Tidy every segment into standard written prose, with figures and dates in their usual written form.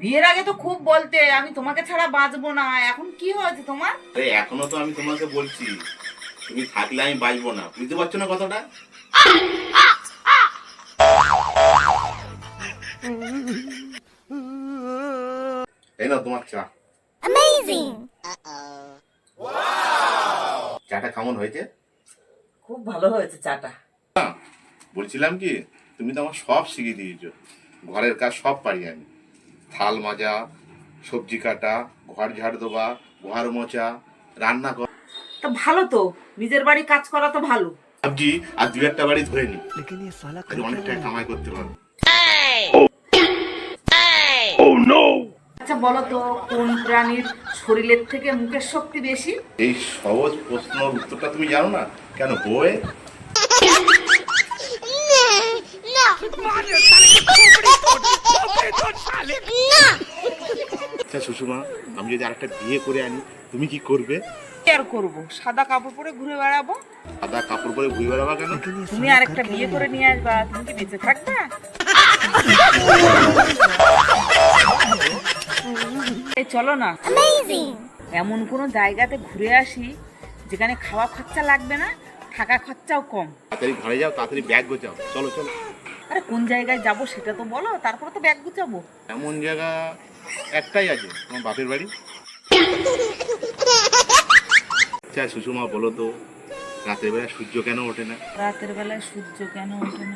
বিয়ের আগে তো খুব বলতে আমি তোমাকে ছাড়া বাঁচবো না, এখন কি হয়েছে তোমার? আরে এখনো তো আমি তোমাকে বলছি তুমি থাকলে আমি বাঁচবো না, বুঝতে পারছো না কথাটা? এই না তোমার চা। চাটা কেমন হয়েছে? খুব ভালো হয়েছে চাটা। বলছিলাম কি, তুমি তো আমার সব শিখিয়ে দিয়েছো। ঘরের কাজ সব পারি আমি। থাল মাজা, সবজি কাটা, ঘর ঝাড় দেওয়া, ঘর মোছা, রান্না করা। তা ভালো তো, নিজের বাড়ি কাজ করা তো ভালো। ভাবছি আর দু একটা বাড়ি ধরে নি, অনেক টাকা কামাই করতে পারবো। আচ্ছা বলো তো, কোন প্রাণীর শরীরের থেকে মুখের শক্তি বেশি? এই সহজ প্রশ্নের উত্তরটা তুমি জানো না? কেন বই? আচ্ছা সুষমা, আমি যদি আরেকটা বিয়ে করে আনি তুমি কি করবে? কি আর করবো, সাদা কাপড় পরে ঘুরে বেড়াবো। সাদা কাপড় পরে ঘুরে বেড়াবা কেন? তুমি আরেকটা বিয়ে করে নিয়ে আসবা, তুমি কি বেঁচে থাকবে? এই চলো না, এমন কোনো জায়গাতে ঘুরে আসি যেখানে খাওয়া খরচা লাগবে না, থাকা খরচাও কম। তাড়াতাড়ি ঘরে যাও, তাড়াতাড়ি ব্যাগ গোছাও, চলো চলো। আরে কোন জায়গায় যাব সেটা তো বলো, তারপরে তো ব্যাগ গুছাবো। এমন জায়গা একটাই আছে, তোমার বাপের বাড়ি। আচ্ছা সুষমা বলো তো, রাতের বেলা সূর্য কেন ওঠে না? রাতের বেলায় সূর্য কেন ওঠে না?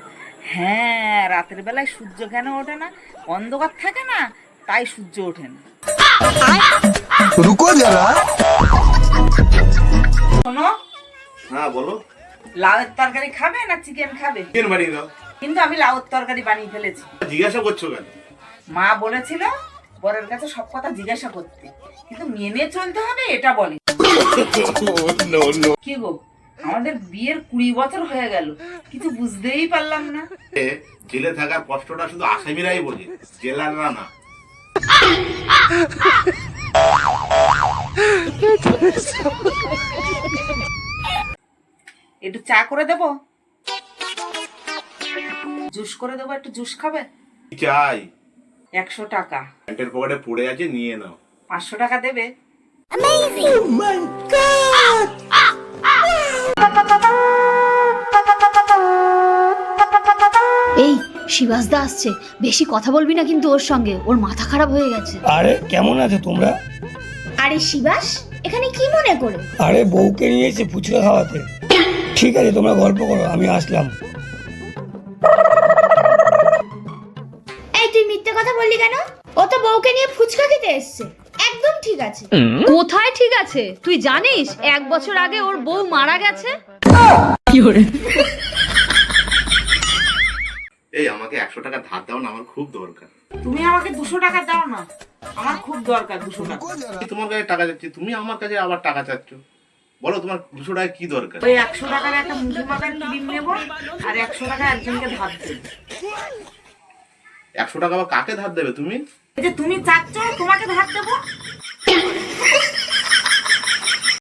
হ্যাঁ, রাতের বেলায় সূর্য কেন ওঠে না? অন্ধকার থাকে না, তাই সূর্য ওঠে না। रुको जरा। শোনো, হ্যাঁ বলো। লাউয়ের তরকারি খাবে না চিকেন খাবে? চিকেন বানিয়ে দাও। কিন্তু আমি লাউয়ের তরকারি বানিয়ে ফেলেছি। জিজ্ঞাসা করছো কেন? মা বলেছিল বরের কাছে সব কথা জিজ্ঞাসা করতে, কিন্তু মেনে চলতে হবে এটা বলে। কি গো, আমাদের বিয়ের 20 বছর হয়ে গেল, কিছু বুঝতেই পারলাম না। জেলে থাকার কষ্টটা শুধু আসামিরাই বোঝে, জেলাররা না। একটু চা করে দেবো, জুস করে দেবো, একটু জুস খাবে? কি চাই? 100 টাকা। প্যান্টের পকেটে পড়ে আছে, নিয়ে নাও। 500 টাকা দেবে? এই শিবাসদা আসছে, বেশি কথা বলবি না কিন্তু ওর সঙ্গে, ওর মাথা খারাপ হয়ে গেছে। আরে কেমন আছো তোমরা? আরে শিবাস, এখানে কি মনে করে? আরে বউকে নিয়ে এসে ফুচকা খাওয়াতে। ঠিক আছে তোমরা গল্প করো, আমি আসলাম। এই তুই মিথ্যে কথা বললি কেন? ও তো বউকে নিয়ে ফুচকা খেতে এসেছে, একদম ঠিক আছে। কোথায় ঠিক আছে? তুই জানিস 1 বছর আগে ওর বউ মারা গেছে। এই আমাকে 100 টাকা ধার দাও না, আমার খুব দরকার। তুমি আমাকে 200 টাকা দাও না, আমার খুব দরকার 200 টাকা। আমি তোমার কাছে টাকা চাচ্ছি, তুমি আমার কাছে আবার টাকা চাচ্ছ। বলো তোমার 200 টাকা কি দরকার? ওই 100 টাকার একটা মুখে মাখার ক্রিম নেবো, আর 100 টাকা একজনকে ধার দেবো। 100 টাকা আবার কাকে ধার দেবে তুমি? এই যে তুমি চাচ্ছ তোমাকে ধার দেবো।